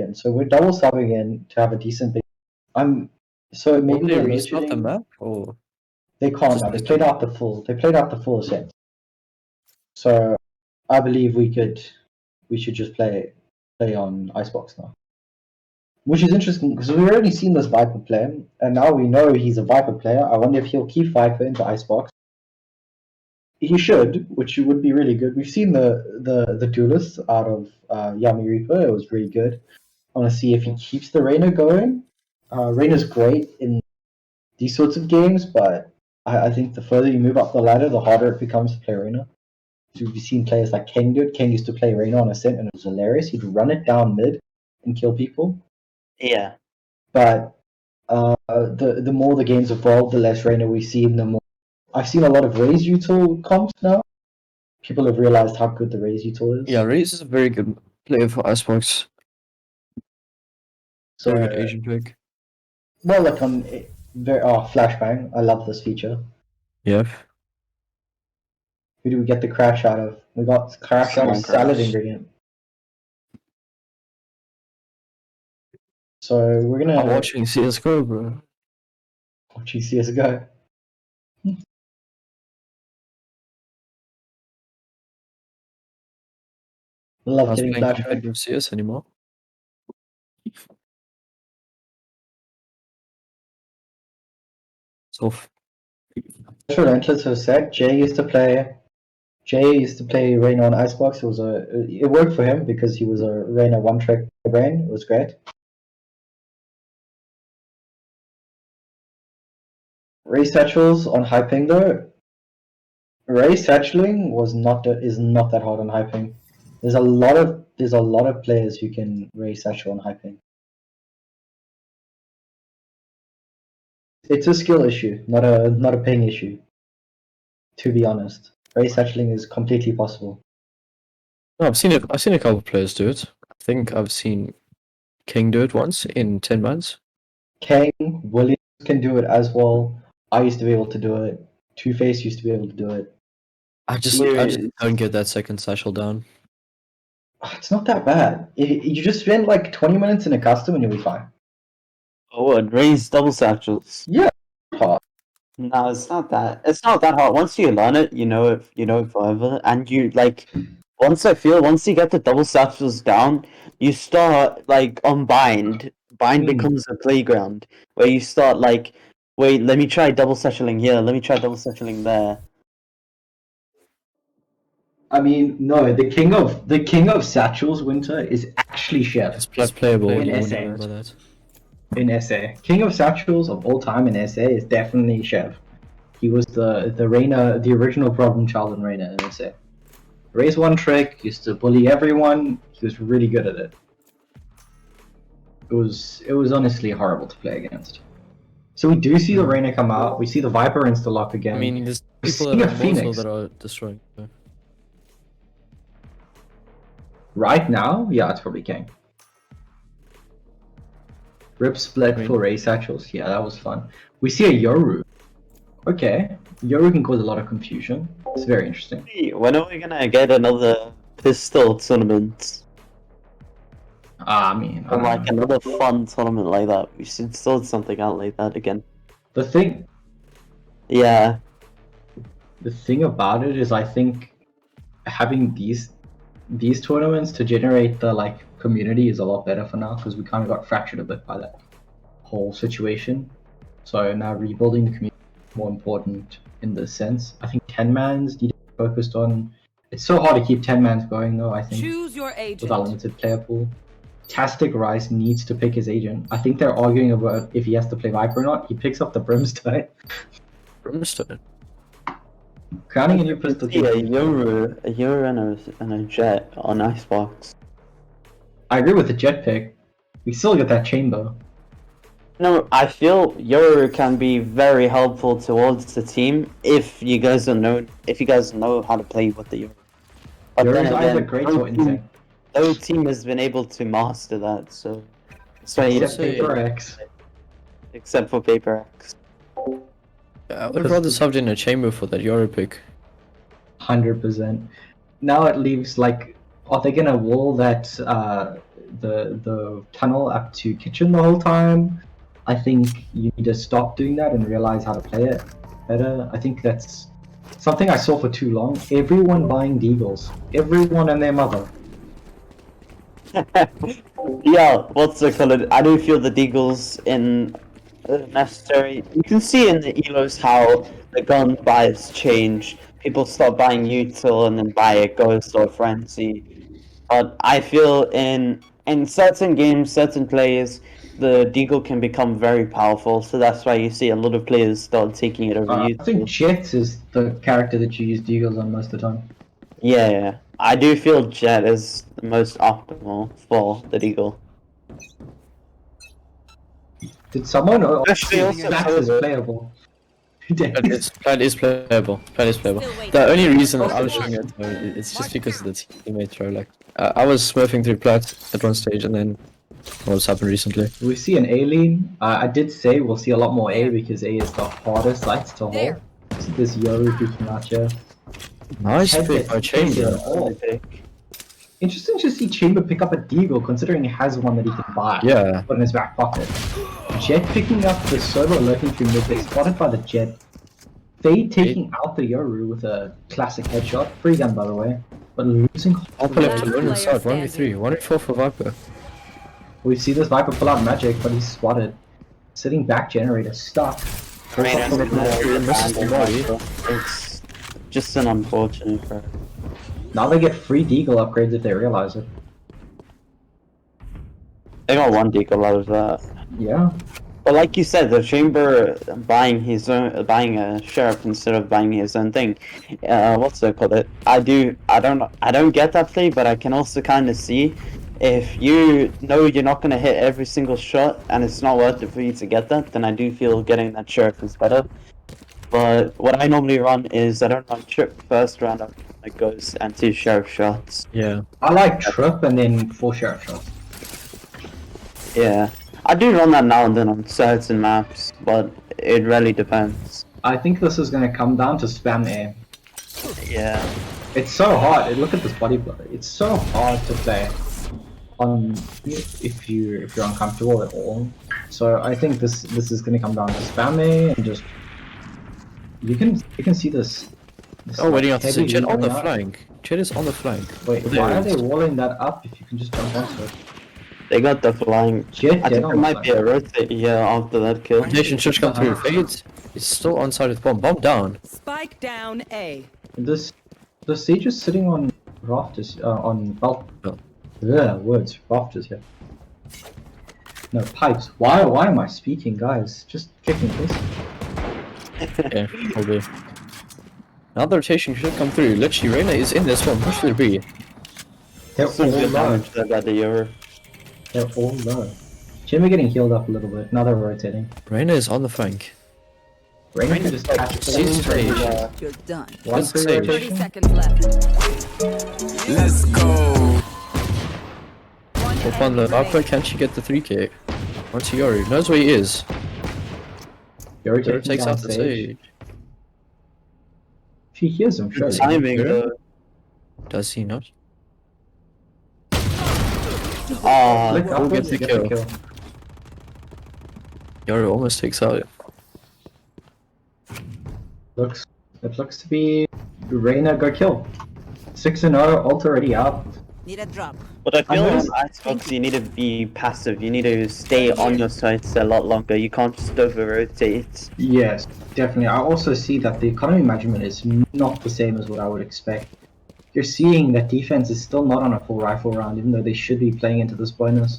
in. So we're double subbing in to have a decent base. So maybe Won't they they're load restart the shedding. map? Or They can't just now. They this played game? out the full. They played out the full set. So I believe we should just play on Icebox now. Which is interesting because we've already seen this Viper play, and now we know he's a Viper player. I wonder if he'll keep Viper into Icebox. He should, which would be really good. We've seen the duelist out of Yami Reaper. It was really good. I want to see if he keeps the Reyna going. Reyna's great in these sorts of games, but I think the further you move up the ladder, the harder it becomes to play Reyna. So we've seen players like Kang do it. Kang used to play Reyna on Ascent, and it was hilarious. He'd run it down mid and kill people. Yeah. But the more the games evolve, the less Reyna we see, and the more I've seen a lot of Raze util comps now. People have realized how good the Raze util is. Yeah, Raze is a very good player for Icebox. So Very good Asian pick. well, like on Flashbang. I love this feature. Yeah. Who do we get the crash out of? We got crash out of salad ingredient. So we're gonna I'm watching CSGO, bro. watching CSGO. Love I was getting playing flashbang. competitive CS anymore. So Relentless has said Jay used to play Reyna on Icebox. It worked for him because he was a Reyna one-trick brain. It was great. Ray Satchels on high ping though. Ray Satcheling is not that hard on high ping. There's a lot of players who can Ray Satchel on high ping. It's a skill issue, not a ping issue. To be honest, Ray Satcheling is completely possible. no, I've seen a couple of players do it. I think I've seen King do it once in 10 months. Kang, Williams can do it as well. I used to be able to do it. Two-Face used to be able to do it. I just don't get that second satchel down. It's not that bad. You just spend like 20 minutes in a custom and you'll be fine. Oh, and raise double satchels. Yeah, hard. No, it's not that. It's not that hard. Once you learn it, you know it forever. And you like, once you get the double satchels down, you start like on bind. Bind becomes a playground where you start like, wait, let me try double satcheling here. Let me try double satcheling there. I mean, no, the king of satchels winter is actually Chef It's playable. in You SA. wouldn't know that. In SA. King of satchels of all time in SA is definitely Chef. He was the original problem child in Reyna in SA. Raise one trick, used to bully everyone. He was really good at it. It was honestly horrible to play against. So we do see the Reyna come out. We see the Viper insta lock again. I mean, there's We're people seeing that a are Phoenix. Phoenix that are destroying. Right now, yeah, it's probably King. Rip split for Ray Satchels. Yeah, that was fun. We see a Yoru. Okay. Yoru can cause a lot of confusion. It's very interesting. When are we gonna get another pistol tournament? I mean, I Or don't like know. another fun tournament like that. We should sort something out like that again. The thing about it is I think having these tournaments to generate the like community is a lot better for now because we kind of got fractured a bit by that whole situation. So now rebuilding the community is more important in this sense. I think 10-mans need to be focused on. It's so hard to keep 10-mans going though, I think. Choose your agent. With our limited player pool. Tastic Rice needs to pick his agent. I think they're arguing about if he has to play Viper or not. He picks up the Brimstone. Brimstone. Crowning a new pistol. Yeah, a Yoru and a Jet on Icebox. I agree with the Jet pick. We still get that chamber. No, I feel Yoru can be very helpful towards the team if you guys know how to play with the Yoru. But Yoru's then either again, great or insane. no team has been able to master that, so Except Paper X. except for Paper X. I would have rather subbed in a chamber for that Yoru pick. 100%. Now it leaves like, are they gonna wall that the tunnel up to kitchen the whole time. I think you need to stop doing that and realize how to play it better. I think that's something I saw for too long. Everyone buying deagles. Everyone and their mother. Yeah, what's it called? I do feel the deagles in necessary. You can see in the elos how the gun buys change. People start buying util and then buy a ghost or frenzy. But I feel in certain games, certain players, the deagle can become very powerful. So that's why you see a lot of players start taking it over I think util. Jet is the character that you use deagles on most of the time. Yeah, I do feel Jet is the most optimal for the deagle. Did someone Especially also Max is Silver. playable? Plan is playable. Plan is playable. The only reason I was showing it, it's just because of the teammate throw. Like, I was smurfing through plat at one stage, and then what's happened recently? We see an A lean. I did say we'll see a lot more A because A is the hardest site to hold. There. See this Yoru peeking out here. Nice Head pick gets by Chamber. taken. Interesting to see Chamber pick up a deagle considering he has one that he can buy. Yeah. Put in his back pocket. Jet picking up the solo lurking through mid, they spotted by the Jet. Fade taking out the Yoru with a classic headshot. Free gun by the way. But losing I'll pull up to Last one player inside, standing. 1v3, 1v4 for Viper. We see this Viper pull out magic, but he's spotted. Sitting back generator stuck. It's just an unfortunate for. Now they get free deagle upgrades if they realize it. They got one deagle out of that. Yeah. But like you said, the Chamber buying buying a sheriff instead of buying his own thing. What's it called? I don't get that play, but I can also kind of see if you know you're not gonna hit every single shot and it's not worth it for you to get that, then I do feel getting that sheriff is better. But what I normally run is I don't run trip first round up it goes and 2 sheriff shots. Yeah. I like trip and then 4 sheriff shots. Yeah. I do run that now and then on certain maps, but it really depends. I think this is gonna come down to spam aim. Yeah. It's so hard. Look at this body blow. It's so hard to play on if you're uncomfortable at all. So I think this is gonna come down to spam aim and just you can see this. Oh, waiting out to see heavy Jet on the coming out. flank. Jet is on the flank. Wait, There why it are they is. walling that up if you can just jump onto it? They got the flying. Jet I dead think on there the might be a rotate here after that kill. Rotation should come through. Fades. He's still on side with bomb. Bomb down. Spike down A. The Sage is sitting on rafters, on Oh. yeah, words, rafters here. No, pipes. Why am I speaking, guys? Just kicking this. Yeah, probably. Now the rotation should come through. Literally, Reyna is in this one. Push to the B. They're Some all good low. damage there by the Euro. They're all low. Jimmy getting healed up a little bit. Now they're rotating. Reyna is on the flank. Raina can just catch Sees all Sage. You're done. one Just free Sage. 30 rotation. seconds left. Let's go. Up on the Viper, can she get the 3k? Once Yori knows where he is. Yuri Yori taking takes down out the Sage. Sage. She hears him, sure. Timing Yeah. though. Does he not? Ah, Look we'll upwards, get the you get the kill. kill. Yori almost takes out. It looks to be Reina go kill. 6-0, ult already out. Need a drop. but I feel I'm on gonna- Icebox you need to be passive. You need to stay on your sites a lot longer. You can't just over rotate. Yes, definitely. I also see that the economy management is not the same as what I would expect. You're seeing that defense is still not on a full rifle round, even though they should be playing into this bonus.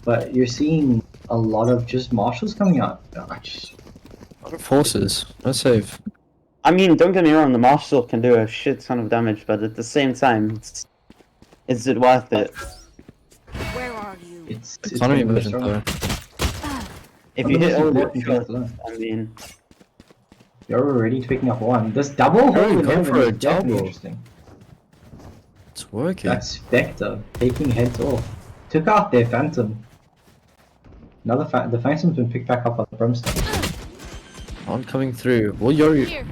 But you're seeing a lot of just marshals coming out. Forces. No save. I mean, don't get me wrong, the Marshal can do a shit ton of damage, but at the same time, is it worth it? Where are you? It's Economy been version so- though. If you hit all your important shots, to learn. I mean, You're already picking up one. This double hole Oh, with go him for is a definitely double. interesting. It's working. That's Spectre taking heads off. Took out their Phantom. Another the Phantom's been picked back up by the Brimstone. On coming through. Well, Yori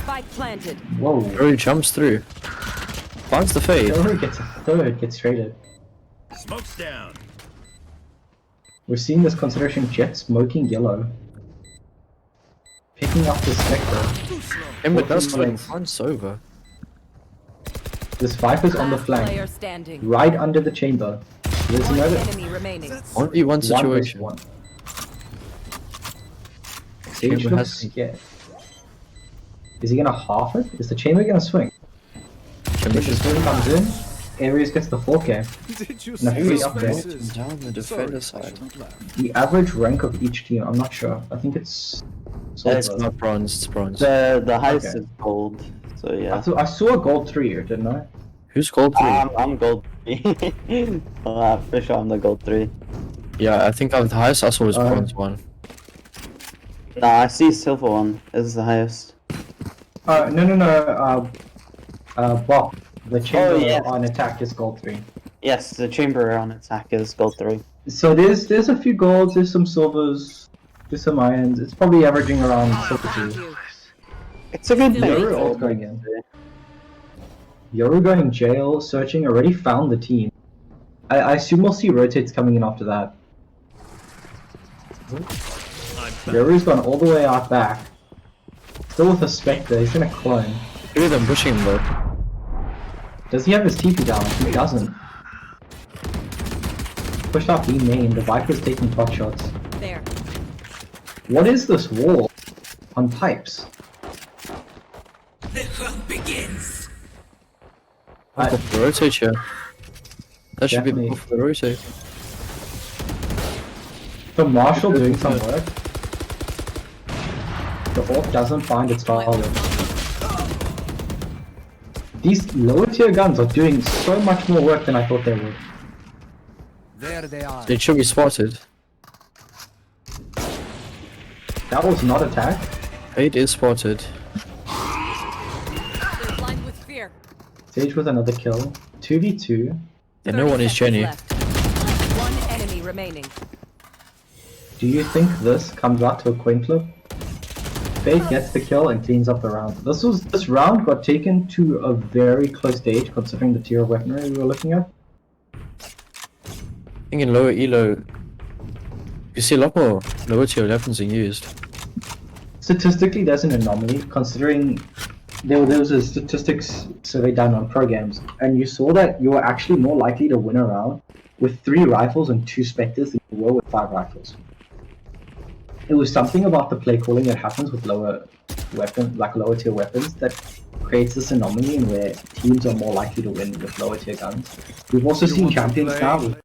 Spike planted. Whoa. jumps through. Finds the fade. Yuri gets a third, gets traded. Smoke's down. We're seeing this consideration Jet smoking yellow. Picking up the Spectre. Ember Walking does swing lanes. fronts over. This Viper's on the Last flank. player standing. Right under the chamber. There's One another enemy remaining. 1v1 1 versus situation. 1. Sage Chamber looks has- scared. Is he gonna half it? Is the chamber gonna swing? Chamber If the should swing comes in, Ares gets the 4K. Did you No, see he's his up there. faces? down the defender side. The average rank of each team, I'm not sure. I think it's It's silver. not bronze, it's bronze. The highest Okay. is gold. So yeah. I saw a gold 3 here, didn't I? Who's gold 3? I'm gold 3. For sure I'm the gold 3. Yeah, I think the highest I saw was Uh, bronze 1. Nah, I see silver 1 is the highest. No. Bob. The chamber yeah. on attack is gold 3. Yes, the chamber on attack is gold 3. So there's a few golds, there's some silvers, there's some irons. It's probably averaging around silver 2. It's a good thing. Yoru ult going in. Yoru going jail, searching, already found the team. I assume we'll see rotates coming in after that. Yoru's gone all the way out back. Still with a Spectre, he's gonna clone. 3 of them pushing him though. Does he have his TP down? He doesn't. Pushed up B main, the Viper's taking pot shots. There. What is this wall on pipes? The hunt begins. I've got the rotate here. That should Definitely. be for the rotate. The Marshall doing some work. The ult doesn't find its target. These lower tier guns are doing so much more work than I thought they would. There they are. It should be spotted. That was not attack. Fade is spotted. They're blind with fear. Sage with another kill. 2v2. And no one is 30 Jenny. seconds left. One enemy remaining. Do you think this comes out to a coin flip? Fade gets the kill and cleans up the round. This round got taken to a very close stage considering the tier of weaponry we were looking at. I think in lower elo, you see a lot more lower tier weapons being used. Statistically, there's an anomaly considering there was a statistics survey done on pro games, and you saw that you were actually more likely to win a round with 3 rifles and 2 specters than you were with 5 rifles. It was something about the play calling that happens with lower tier weapons that creates this anomaly in where teams are more likely to win with lower tier guns. We've also seen want to champions play? now with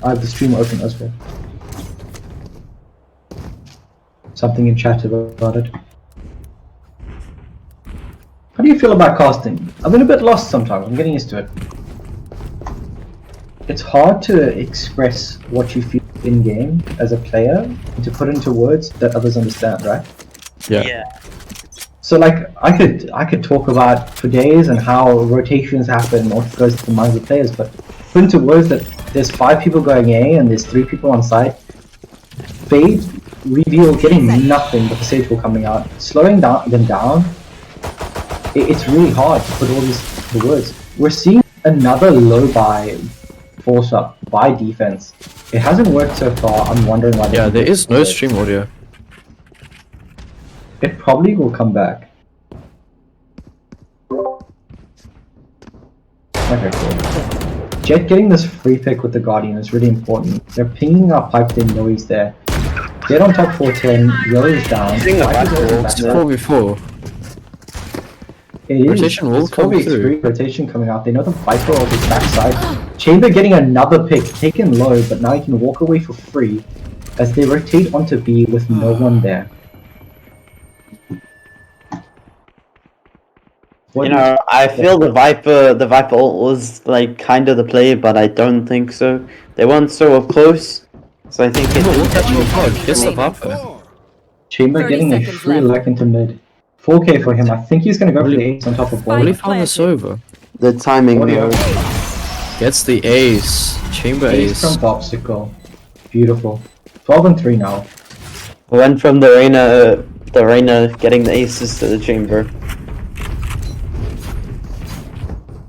I have the stream open as well. Something in chat about it. How do you feel about casting? I've been a bit lost sometimes, I'm getting used to it. It's hard to express what you feel in game as a player and to put into words that others understand, right? Yeah. So like I could talk about for days and how rotations happen, what goes through the minds of players, but put into words that there's 5 people going A and there's 3 people on site. Fade reveal getting nothing but the Sage Ball coming out, slowing them down. It's really hard to put all the words. We're seeing another low buy force up by defense. It hasn't worked so far. I'm wondering why. Yeah, there is no stream audio. It probably will come back. Okay, cool. Jet getting this free pick with the Guardian is really important. They're pinging our pipe, they know he's there. Get on top 410, Yellow is down. Hitting the back wall. It's 4v4. It is. Rotation will There's come probably through. extreme rotation coming out. They know the Viper on his backside. Chamber getting another pick, taken low, but now he can walk away for free as they rotate onto B with no one there. You know, I feel the Viper ult was like kind of the play, but I don't think so. They weren't so up close, so I think it. Look at your bug. Here's the Viper. Chamber 30 getting a seconds free left. luck into mid. 4k for him. I think he's gonna go for the ace on top of I ball. really found this over. The timing Audio. though. Gets the ace. Chamber Ace ace. from Popsicle. Beautiful. 12 and 3 now. Went from the Reyna getting the aces to the chamber.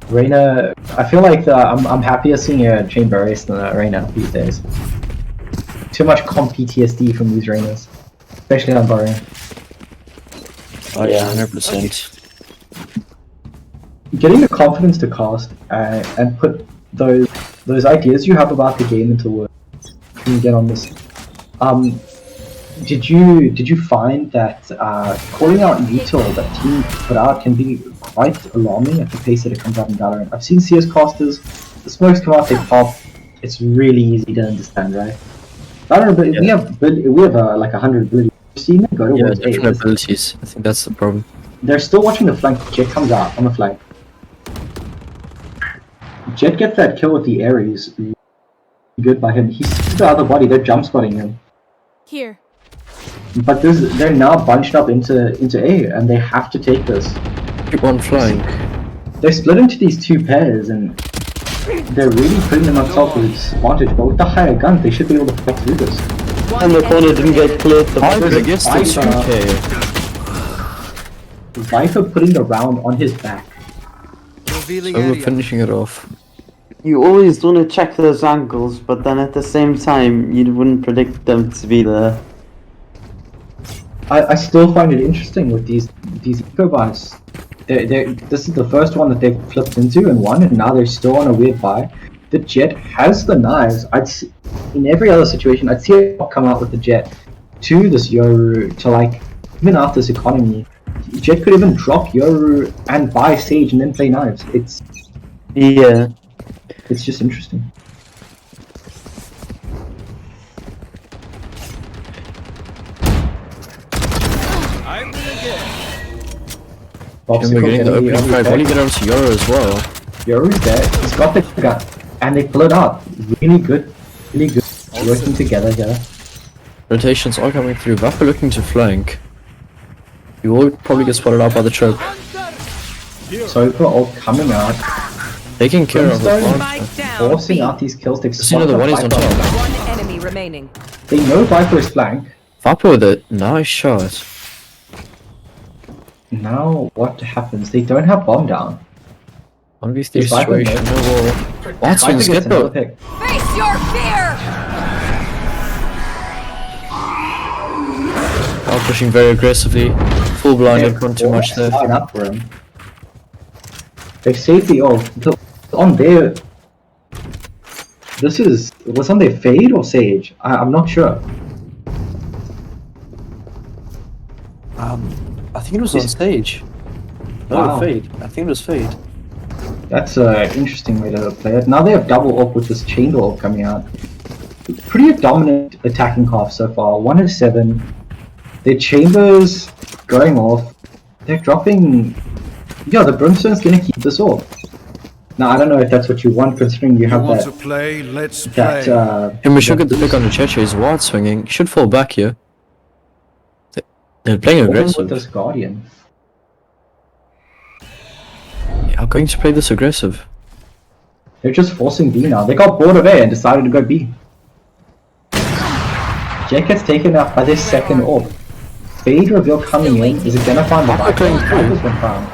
Reyna, I feel like I'm happier seeing a Chamber ace than a Reyna these days. Too much comp PTSD from these Reynas, especially on Valorant. Oh yeah, 100%. Getting the confidence to cast and put those ideas you have about the game into words. Can you get on this? Did you find that calling out util that team put out can be quite alarming at the pace that it comes out in Valorant? I've seen CS casters, the smokes come out, they pop. It's really easy to understand, right? Valorant, but we have like 100 abilities. We've seen them go Yeah, towards different 8. abilities. I think that's the problem. They're still watching the flank. Jet comes out on the flank. Jet gets that kill with the Ares. Good by him. He sees the other body. They're jump spotting him. Here. But they're now bunched up into A, and they have to take this. Keep on flying. They're split into these two pairs, and they're really putting themselves with a disadvantage. But with the higher gun, they should be able to fight through this. And the corner didn't get cleared. The Viper gets the Viper. 2k. Viper putting the round on his back. Revealing So we're area. finishing it off. You always want to check those angles, but then at the same time, you wouldn't predict them to be there. I still find it interesting with these eco buys. This is the first one that they've flipped into and won, and now they're still on a weird buy. The Jet has the knives. In every other situation, I'd see it come out with the Jet to this Yoru to like even out this economy. Jet could even drop Yoru and buy Sage and then play knives. Yeah. It's just interesting. I'm again. And we're getting the opening fight. Really get over to Euro as well. Yoru's there. He's got the gun, and they pull it out. Really good, really good. Working together here. Rotations are coming through. Viper looking to flank. You will probably get spotted out by the choke. So for all coming out, Taking care of Brimstone. the Spike down. forcing B. out these kills. They've Casino, spotted the one is on Viper. top. One enemy remaining. They know Viper is flank. Viper with a nice shot. Now what happens? They don't have bomb down. 1v3 Is Viper situation, dead? no wall. That's Viper what's gets get another though. pick. Face your fear! Now pushing very aggressively. Full blinded, not too much there. Line up for him. They've saved the ult. On their... Was on their Fade or Sage? I'm not sure. I think it was on stage. No, Wow. Fade. I think it was Fade. That's an interesting way to play it. Now they have double up with this Chamber ult coming out. Pretty dominant attacking half so far. 1 is 7. Their Chambers going off. They're dropping... Yeah, the Brimstone's gonna keep this off. Now I don't know if that's what you want, considering you have Want to that... play? Let's That, play. And we should get the pick on the Cheche. Is wide swinging. Should fall back here. They're playing With aggressive. this Guardian. Yeah, I'm going to play this aggressive. They're just forcing B now. They got bored of A and decided to go B. Jet gets taken out by this second orb. Fade reveal coming in. Is it gonna find the Viper? going through. Viper's been found.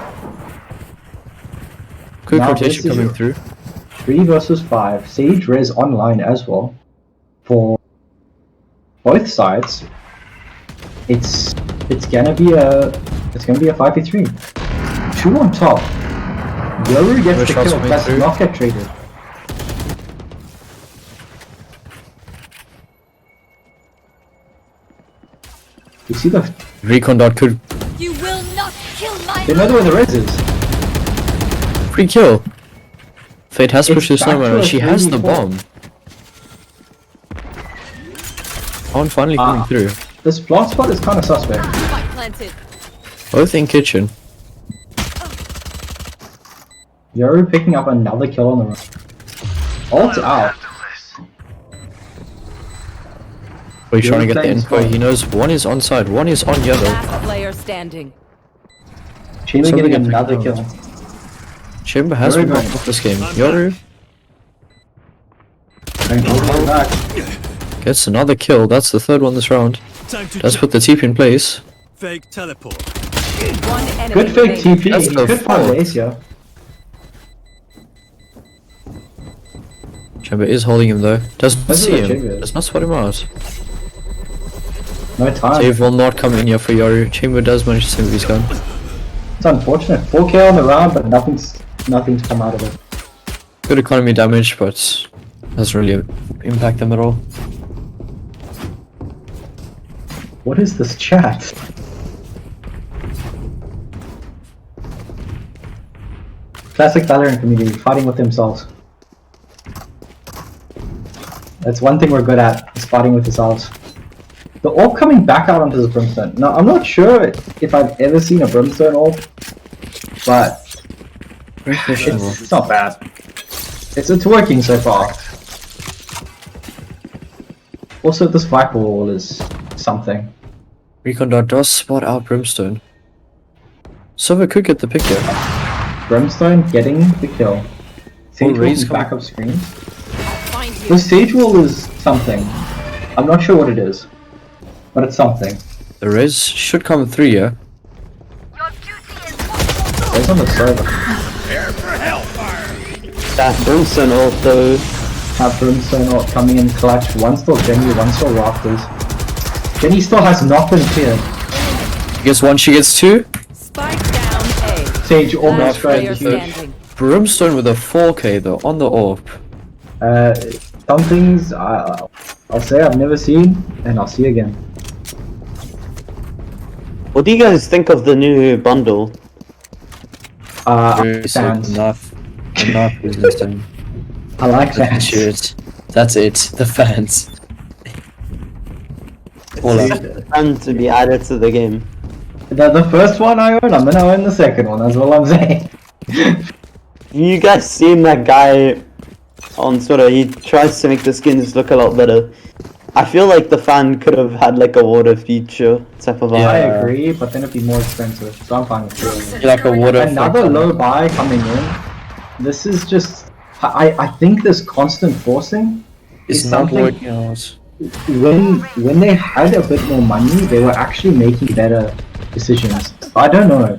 Quick Now rotation this is coming your- through. 3 versus 5. Sage res online as well. For both sides, it's gonna be a 5v3. 2 on top. Yoru gets No the shots kill. coming Does through. not get traded. You see the? Recon dot could You will not kill my They know where the res is. free kill. Fate has It's pushed the back to snowman a and she has the 3v4. bomb. On finally coming through. This blast spot is kind of suspect. spike planted. Both in kitchen. Yoru picking up another kill on the run. Ult out. We're trying to get the playing info. smart. He knows one is on side, one is on yellow. Last player standing. Chamber Somebody getting get another picked kill. Chamber has Very been good. knocked off this game. Yoru Going all the way back. gets another kill. That's the third one this round. Time to Let's put the TP in place. fake teleport. One enemy Good fake remaining. TP. That's the Good find fourth. the Asia. Chamber is holding him though. Doesn't That's see what him. Chamber is. Does not spot him out. No time. Save will not come in here for Yoru. Chamber does manage to save his gun. It's unfortunate. 4k on the round, but nothing's come out of it. Good economy damage, but doesn't really impact them at all. What is this chat? Classic Valorant community fighting with themselves. That's one thing we're good at, is fighting with ourselves. The orb coming back out onto the brimstone. Now, I'm not sure if I've ever seen a brimstone orb, but it's not bad. It's working so far. Also, this Viper wall is something. Recon dot does spot out Brimstone. Silver could get the pick here. Brimstone getting the kill. Sage Raze wall backup screens. Find you. The Sage wall is something. I'm not sure what it is, but it's something. The res should come through here. It's on the server. That Brimstone also. Have Brimstone ult coming in clutch. One still Jenny, one still Rafters. Jenny still has not been cleared. She gets one, she gets two. Spike down A. Sage almost Last tried player to huge. standing. Brimstone with a 4k though, on the orb. Some things I'll say I've never seen, and I'll see again. What do you guys think of the new bundle? Fans. Enough is listening. I like fans. Cheers. That's it, the fans. All out. And to be added to the game. The first one I own, I'm gonna own the second one, that's all I'm saying. You guys seen that guy on Twitter? He tries to make the skins look a lot better. I feel like the fan could have had like a water feature type of Yeah. I vibe. agree, but then it'd be more expensive, so I'm fine with it. Like a water Another effect. low buy coming in. This is just. I think this constant forcing It's is not something. working out. When they had a bit more money, they were actually making better decisions. I don't know.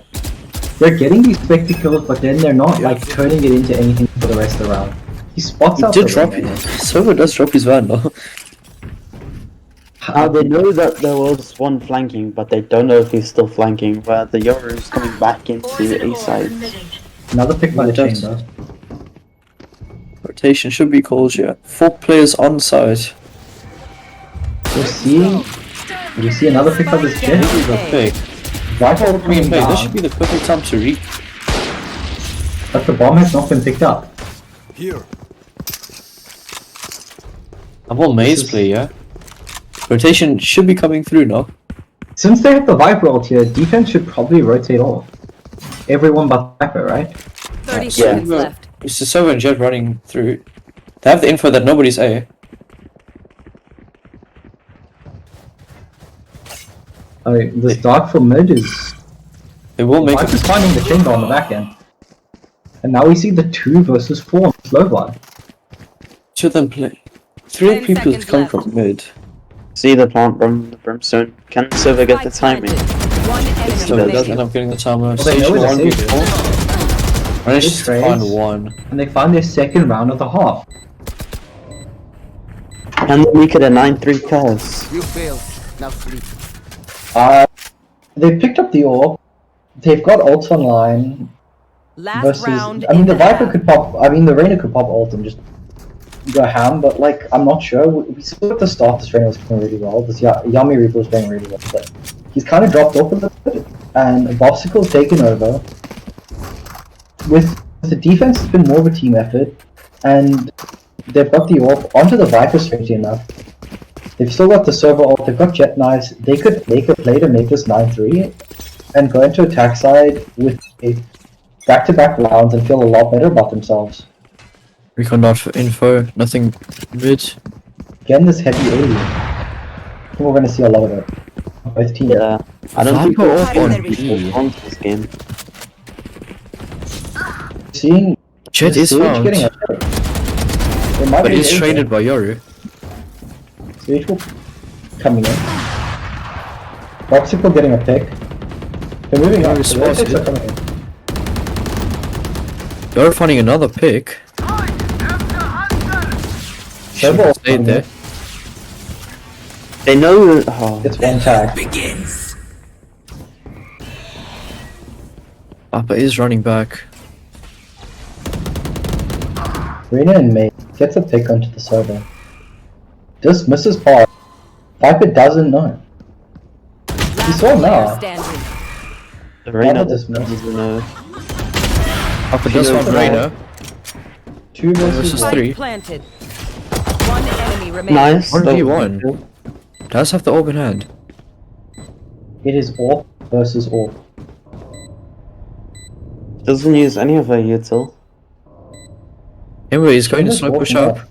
They're getting these spectacles, but then they're not like turning it into anything for the rest of the round. He spots He out did the drop wing, it. Silver does drop his van though. They know that there was one flanking, but they don't know if he's still flanking. Where the Yoru is coming back into A side. Another pick by the It does. chamber. Rotation should be called here. 4 players on site. We're seeing. We see another pick by this Spike jet. down The A. pick. Viper Coming coming in play. This down, should be the perfect time to read. but the bomb has not been picked up. Here. I'm all maze is- play, yeah? Rotation should be coming through now. Since they have the Viper ult here, defense should probably rotate off. Everyone but Viper, right? 30 Yeah. seconds left. It's the Silver and Jet running through. They have the info that nobody's A. This dark for mid is. They will make Viper's it. finding the chamber on the back end. And now we see the 2 versus 4 on slow bar. To them play. 3 10 people seconds come left. from mid. See the plant from the brimstone. Can Silver get the Spike timing? planted. One enemy So it does end remaining. up getting the timer. Well, they know it's a safe. Managed to trades. find one. And they found their second round of the half. Can they make it a 9-3 curse? You failed. Now sleep. They picked up the orb. They've got ults online. Last Versus, round. I mean, in the Viper half. could pop. I mean, the Reyna could pop ult and just go ham. But like, I'm not sure. We saw at the start this Reyna was playing really well. This Yami Reaper was playing really well, but he's kind of dropped off a little bit. And Bobsicle's taken over. With the defense, it's been more of a team effort, and they've got the orb onto the Viper strangely enough. They've still got the server ult. They've got jet knives. They could make a play to make this 9-3 and go into attack side with a back-to-back rounds and feel a lot better about themselves. Recon not for info, nothing mid. Again, this heavy early. I think we're going to see a lot of it. Both teams. Yeah. I don't think Viper we'll off on see B. on this game. Seeing Jet the is Sage found, getting a it might but be he's anything. traded by Yoru. Sage will coming in. Bobsicle getting a pick. They're moving up. Yoru's The red picks spotted. are coming in. Yoru finding another pick. Server ult Stayed coming there. in. They know. Oh, It's one tag. Papa is running back. Reyna and May gets a pick onto the server. This misses par. Viper doesn't know. Last saw him player now. standing. the Reyna Papa dismissed. doesn't know. Papa does She find knows Reyna. 2 versus Versus 1. three. Spike planted. One enemy remaining. Nice. 1v1. Does have the orb in hand. It is AWP versus AWP. Doesn't use any of her util. Anyway, he's going to Reyna's slow push walking up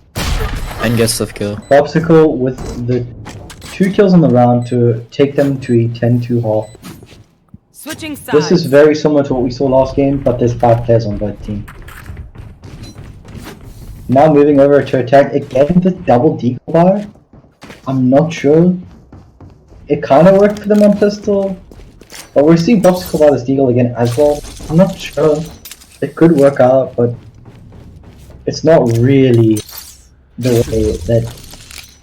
and gets the kill. Bobsicle with the 2 kills on the round to take them to a 10-2 half. Switching sides. This is very similar to what we saw last game, but there's 5 players on both teams. Now moving over to attack again, the double deagle bar. I'm not sure. It kind of worked for them on pistol, but we're seeing Bobsicle by this deagle again as well. I'm not sure. It could work out, but it's not really the way that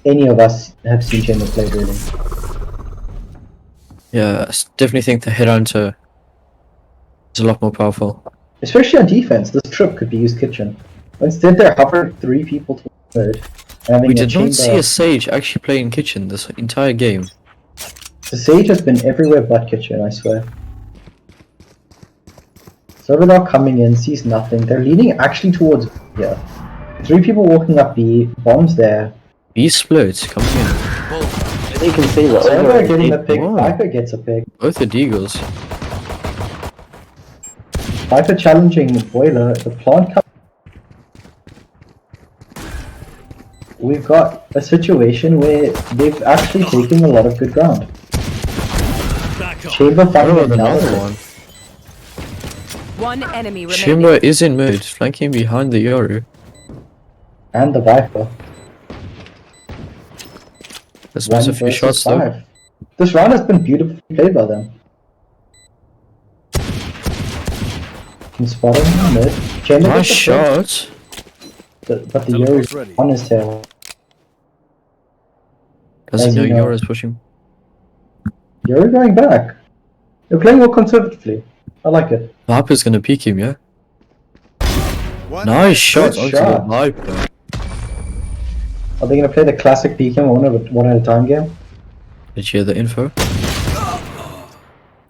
any of us have seen Chamber play really. Yeah, I definitely think the headhunter is a lot more powerful. Especially on defense, this trip could be used kitchen. Instead, they're hovering 3 people to third. And having We a did not chamber. see a Sage actually play in kitchen this entire game. The Sage has been everywhere but kitchen, I swear. Server now coming in, sees nothing. They're leaning actually towards B here. 3 people walking up B, bombs there. B splits coming in. You can see that. Server getting the pick, Wow. Viper gets a pick. Both the Deagles. Viper challenging Boiler, the plant comes. We've got a situation where they've actually taken a lot of good ground. Back up. Chamber Oh, finding another another one. One enemy remaining. Chamber is in mid, flanking behind the Yoru. and the Viper. There's 1 missed a few versus shots though. 5. This round has been beautifully played by them. Can spot him in mid. Chamber Nice gets the pick, shot. but the Teleport's Yoru's ready. on his tail. Doesn't As know you know. Yoru's pushing. Yoru going back. They're playing more conservatively. I like it. Viper's gonna peek him, yeah? One Nice shot Good onto shot. the Viper. Are they gonna play the classic PK one at a time game? Did you hear the info?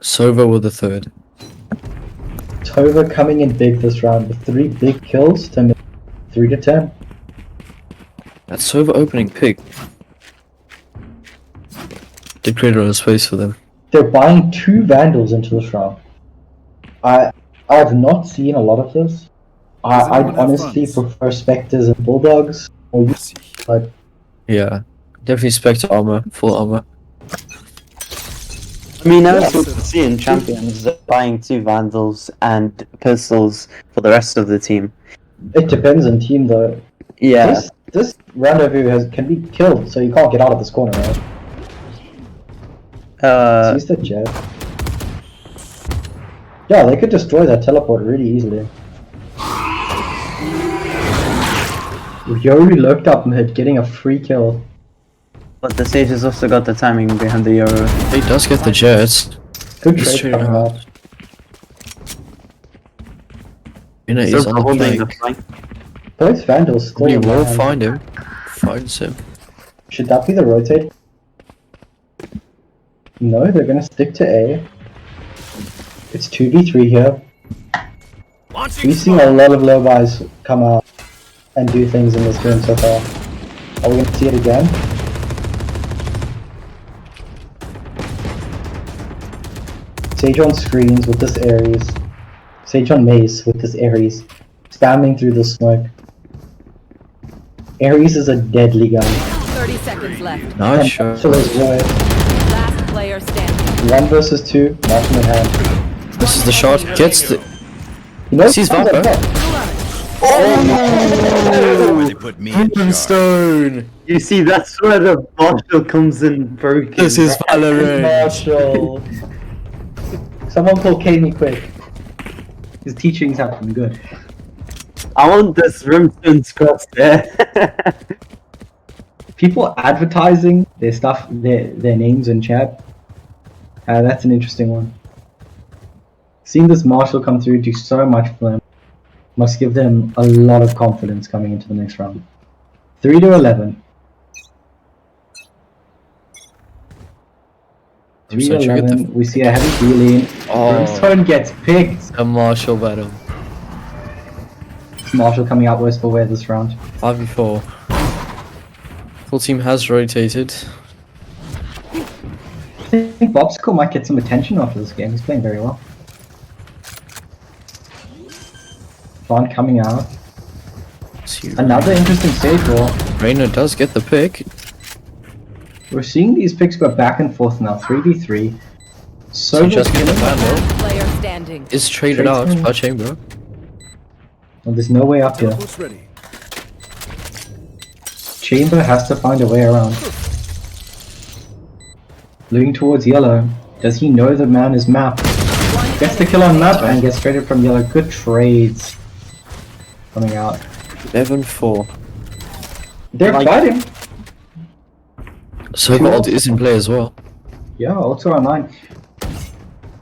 Sova with the third. Tova coming in big this round with 3 big kills to make 3 to 10. That Sova opening pick did create a lot of space for them. They're buying 2 Vandals into this round. I've not seen a lot of this. I'd anyone have honestly funds? prefer Spectres and Bulldogs, or Yes. but Yeah, definitely Spectre armor, full armor. I mean, as we can see in Champions, they're buying 2 Vandals and pistols for the rest of the team. it depends on team though. Yeah. This round over here can be killed, so you can't get out of this corner, right? Let's use the jet. Yeah, they could destroy that teleport really easily. Yoru lurked up mid, getting a free kill. But the Sage has also got the timing behind the Euro. He does get the jets. Good He's trade trading coming out. out. You know, Still he's on the holding the flank. flank. Both Vandals still We on will hand. find him. Finds him. Should that be the rotate? No, they're gonna stick to A. It's 2v3 here. Launching We've seen a lot of low buys come out and do things in this game so far. Are we gonna see it again? Sage on screens with this Ares. Sage on mace with this Ares. Spamming through the smoke. Ares is a deadly gun. 30 seconds left. Nice And shot. so is Roy. Last player standing. 1 versus 2, marking in hand. This is the shot. Gets the. You know, Sees sounds like Viper. that. They put me in charge. Stone. You see, that's where the Marshall comes in broken. This is Valorant. Marshall. Someone call Kami quick. His teachings have been good. I want this Rimston's cross there. People advertising their stuff, their names in chat. That's an interesting one. Seeing this Marshall come through do so much for them must give them a lot of confidence coming into the next round. 3 to 11. 3 to 11. We see a heavy healing. Brimstone gets picked. A Marshall battle. Marshall coming out worse for wear this round. 5v4. Full team has rotated. I think Bobsicle might get some attention after this game. He's playing very well. Vaughn coming out. Another interesting stage roll. Reina does get the pick. We're seeing these picks go back and forth now. 3v3. So just get the vandal. Last player standing. Is traded out by Chamber. well, there's no way up here. Teleport's ready. Chamber has to find a way around. Looking towards yellow. Does he know the man is mapped? Gets the kill on map and gets traded from yellow. Good trades. Coming out. 11-4. They're fighting. So Gold is in play as well. Yeah, also online.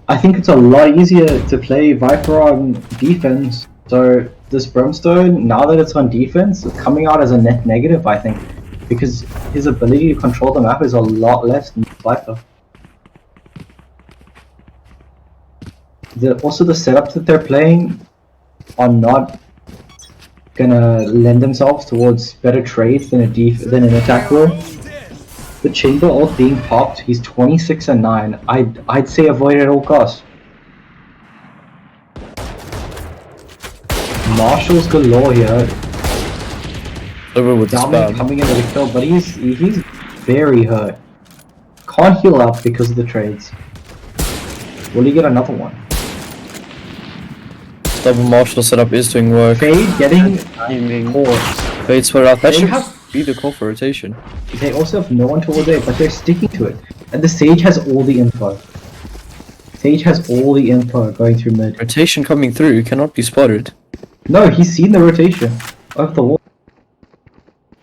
I think it's a lot easier to play Viper on defense. So this Brimstone, now that it's on defense, it's coming out as a net negative, I think. Because his ability to control the map is a lot less than Viper. Also the setups that they're playing are not gonna lend themselves towards better trades than than an attack will. The Chamber ult being popped, he's 26 and 9. I'd say avoid at all costs. Marshall's galore here. Over with the Dominant spam. coming in with a kill, but he's very hurt. Can't heal up because of the trades. Will he get another one? Double Marshall setup is doing work. Fade getting Timing. caught. Fade spread out. That They should have- be the call for rotation. They also have no one towards it, but they're sticking to it. And the Sage has all the info. Sage has all the info going through mid. Rotation coming through cannot be spotted. No, he's seen the rotation of the wall.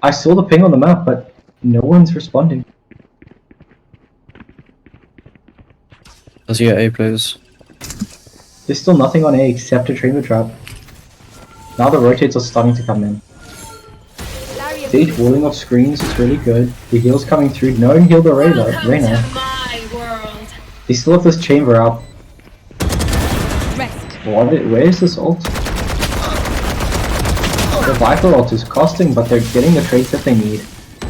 I saw the ping on the map, but no one's responding. Does he get A players? There's still nothing on A except a Chamber Trap. Now the rotates are starting to come in. Sage walling off screens is really good. The heal's coming through. No one healed the Reyna. They still have this Chamber up. Where is this ult? The Viper ult is costing, but they're getting the trades that they need.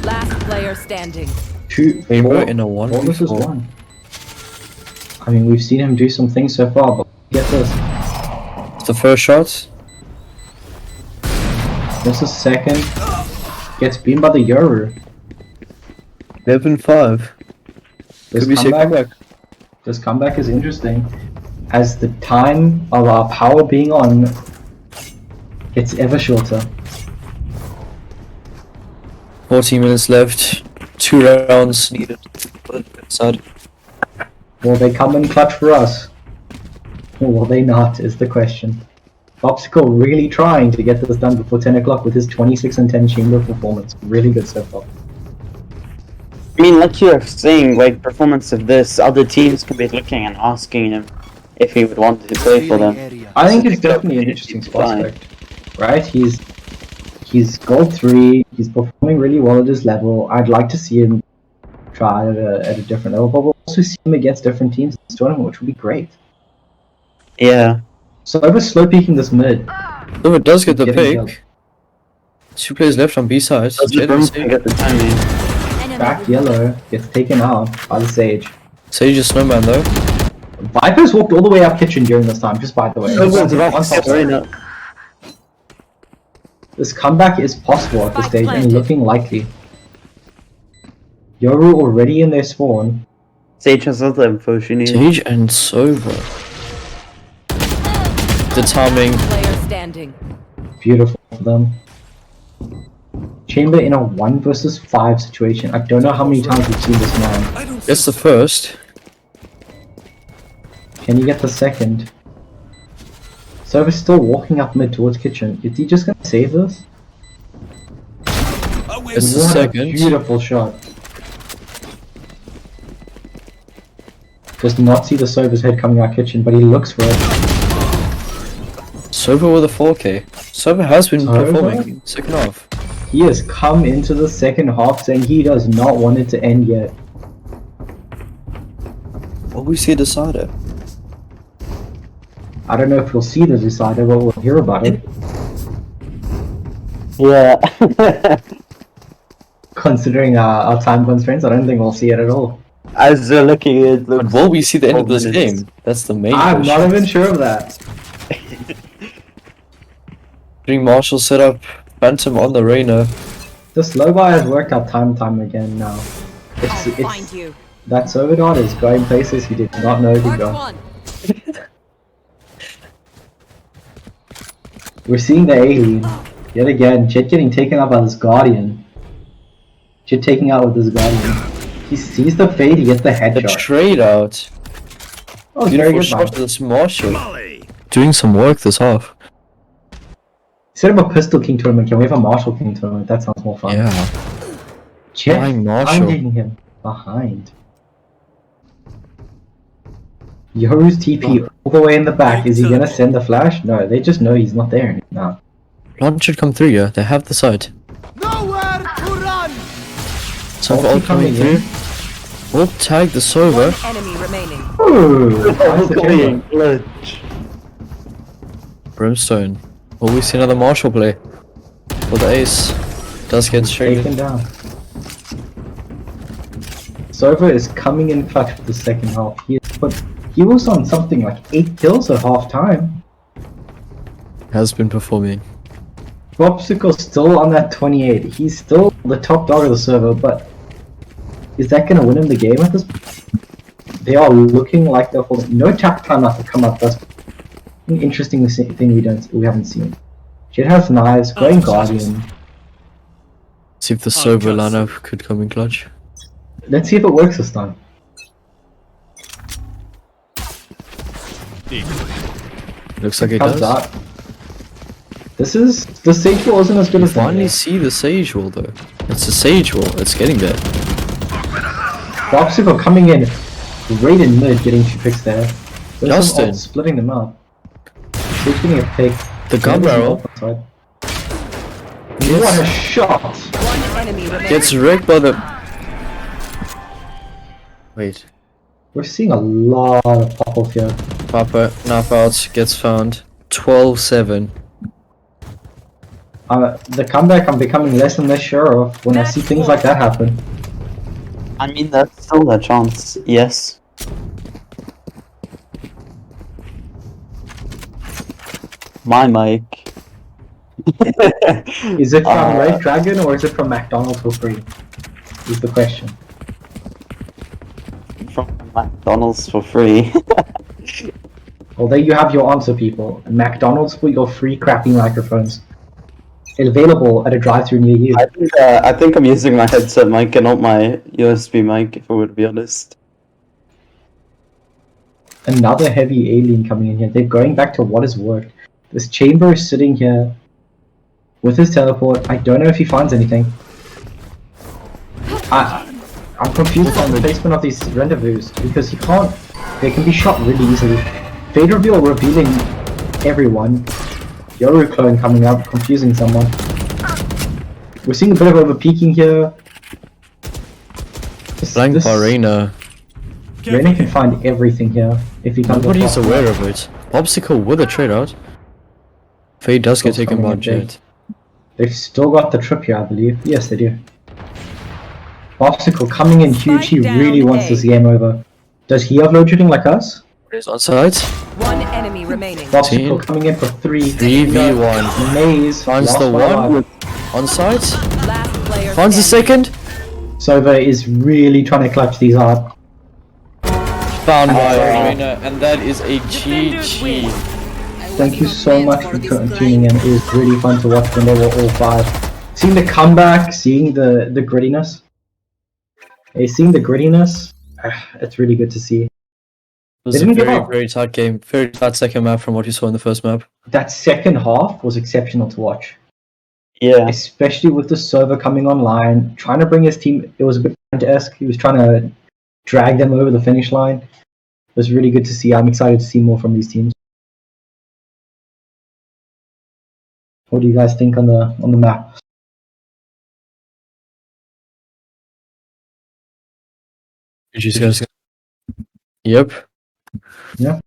Last player standing. Chamber in a 4 versus 1v4. 1. I mean, we've seen him do some things so far, but get this. It's the first shot. This is second. Gets beamed by the Yoru. 11-5. This Could we see a comeback? This comeback is interesting, as the time of our power being on gets ever shorter. 14 minutes left. 2 rounds needed. Side. Will they come in clutch for us? Or will they not, is the question. Popsicle really trying to get this done before 10 o'clock with his 26 and 10 chamber performance. Really good so far. I mean, like you're saying, like, performance of this, other teams could be looking and asking him if he would want to play for them. I think it's definitely an interesting prospect, right? He's gold 3, he's performing really well at his level. I'd like to see him try at a different level, but we'll also see him against different teams in this tournament, which would be great. Yeah. So over slow peeking this mid. Oh, it does get the Getting pick. 2 players left on B side. Does the room get the timing? Back yellow gets taken out by the Sage. Sage is snowman though. Viper's walked all the way up kitchen during this time, just by the way. This comeback is possible at this stage and looking likely. Yoru already in their spawn. Sage has other info she needs. Sage and Sova. The timing. Player standing. Beautiful for them. Chamber in a 1 versus 5 situation. I don't know how many times we've seen this man. Gets the first. Can he get the second? Sova's still walking up mid towards kitchen. Is he just gonna save this? It's the What a second. beautiful shot. Does not see the Sova's head coming out kitchen, but he looks for it. Sova with a 4K. Sova has been Sova? performing. Second half. He has come into the second half saying he does not want it to end yet. Will we see a decider? I don't know if we'll see the decider, but we'll hear about it. Yeah. Considering our time constraints, I don't think we'll see it at all. As we're looking at But will we see the end of this game? That's the main I'm question. not even sure of that. Doing Marshall setup, Phantom on the Reyna. The slow buy has worked out time and time again now. Find you. That server dot is going places he did not know to go. One. We're seeing the alien. Yet again, Jet getting taken out by this Guardian. Jet taking out with this Guardian. He sees the fade, he gets the The headshot. trade out. Oh, very Beautiful good shot man. to this Marshall. Molly. Doing some work this half. Instead of a Pistol King tournament, can we have a Marshall King tournament? That sounds more fun. Yeah. Jet Flying Marshall. finding him behind. Yoru's TP all the way in the back. Is he gonna send the flash? No, they just know he's not there now. Launch should come through, yeah. They have the site. Nowhere to run. Some Ulti all coming coming in. through. We'll tag the Sova. Enemy remaining. Ooh, nice the chamber. Glitch. Brimstone. Will we see another Marshall play? For the ace. Does get Taken traded. down. Sova is coming in clutch for the second half. He was on something like 8 kills at half time. Has been performing. Popsicle's still on that 28. He's still the top dog of the server, but is that going to win him the game at this point? They are looking like they're holding. No tap time after come up. That's an interesting thing we haven't seen. Jet has knives, going Guardian. See if the Sova lineup could come in clutch. Let's see if it works this time. Looks like it Comes does. out. The Sage Wall isn't as good You as the finally see the Sage Wall though. It's a Sage Wall. It's getting there. Popsicle coming in, right in mid, getting 2 picks there. There's some Justin. ults splitting them up. Sage getting a pick. The gun barrel What a shot! One enemy remaining. gets wrecked by the. Wait. We're seeing a lot of pop-off here. Papa, knife out, gets found. 12-7. The comeback I'm becoming less and less sure of when I see things like that happen. I mean, that's still a chance, yes. My mic. Is it from Red Dragon or is it from McDonald's for free? Is the question. From McDonald's for free. Well, there you have your answer, people. McDonald's for your free crappy microphones. Available at a drive-thru near you. I think I'm using my headset mic and not my USB mic, if I were to be honest. another heavy alien coming in here. They're going back to what has worked. This chamber is sitting here with his teleport. I don't know if he finds anything. I'm confused on the placement of these rendezvous because he can't. They can be shot really easily. Fade reveal revealing everyone. Yoru clone coming up, confusing someone. We're seeing a bit of overpeaking here. Blank Arena. Reyna can find everything here if he comes. Nobody's aware of it. Obstacle with a trade out. Fade does get taken by Jet. They've still got the trip here, I believe. Yes, they do. Obstacle coming in huge. He really wants this game over. Does he have load shooting like us? He's on site. One enemy remaining. Obstacle coming in for 3. 3v1. Maze Finds the one. On site. Last player Finds the standing. second. Sova is really trying to clutch these out. Found by Arena, and that is a GG. Thank you so much for tuning in. It was really fun to watch when they were all 5. Seeing the comeback, seeing the grittiness. Seeing the grittiness, it's really good to see. It was a very tight game. Very tight second map from what you saw in the first map. That second half was exceptional to watch. Yeah. Especially with the server coming online, trying to bring his team. It was a bit esque. He was trying to drag them over the finish line. It was really good to see. I'm excited to see more from these teams. What do you guys think on the map? GG guys. Yep. Yeah.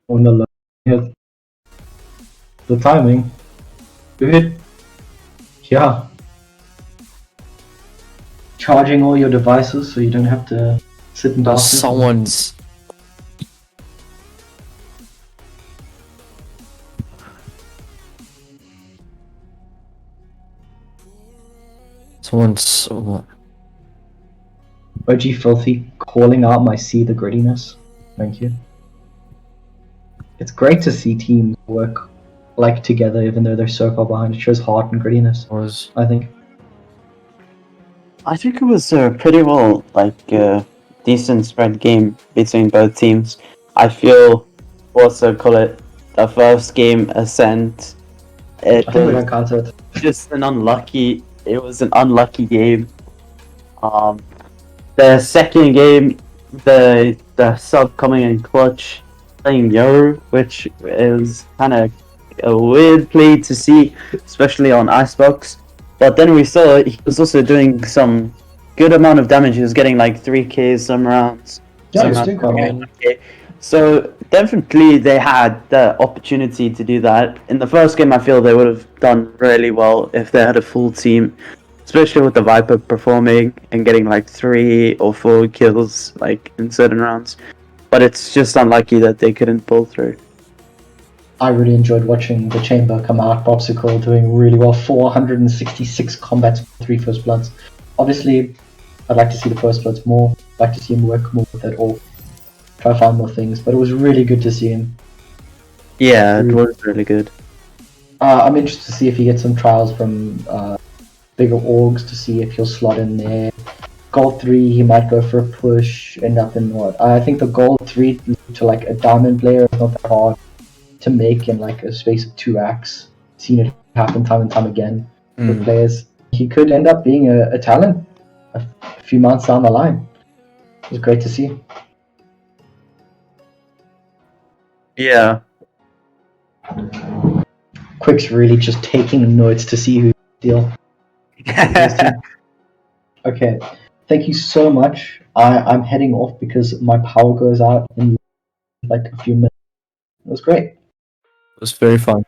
On the the timing. Good. Yeah. Charging all your devices so you don't have to sit in darkness. Someone's OG Filthy calling out my see the grittiness. Thank you. It's great to see teams work like together even though they're so far behind. It shows heart and grittiness, I think. I think it was a pretty well, decent spread game between both teams. I feel, the first game, Ascent, it was just an unlucky, game. The second game, the sub coming in clutch, playing Yoru, which is kind of a weird play to see, especially on Icebox. But then we saw he was also doing some good amount of damage. He was getting like 3k some rounds. So definitely they had the opportunity to do that. In the first game, I feel they would have done really well if they had a full team, especially with the Viper performing and getting like 3 or 4 kills like in certain rounds. But it's just unlucky that they couldn't pull through. I really enjoyed watching the chamber come out. Popsicle doing really well. 466 combats, 3 first bloods. Obviously, I'd like to see the first bloods more. I'd like to see him work more with it or try to find more things. But it was really good to see him. Yeah, it was really good. I'm interested to see if he gets some trials from bigger orgs to see if he'll slot in there. Gold 3, he might go for a push, end up in what? I think the gold 3 to like a diamond player is not that hard to make in like a space of 2 acts. Seen it happen time and time again with players. He could end up being a talent a few months down the line. It was great to see. Yeah. Quick's really just taking notes to see who's deal. Okay, thank you so much. I'm heading off because my power goes out in like a few minutes. It was great. It was very fun.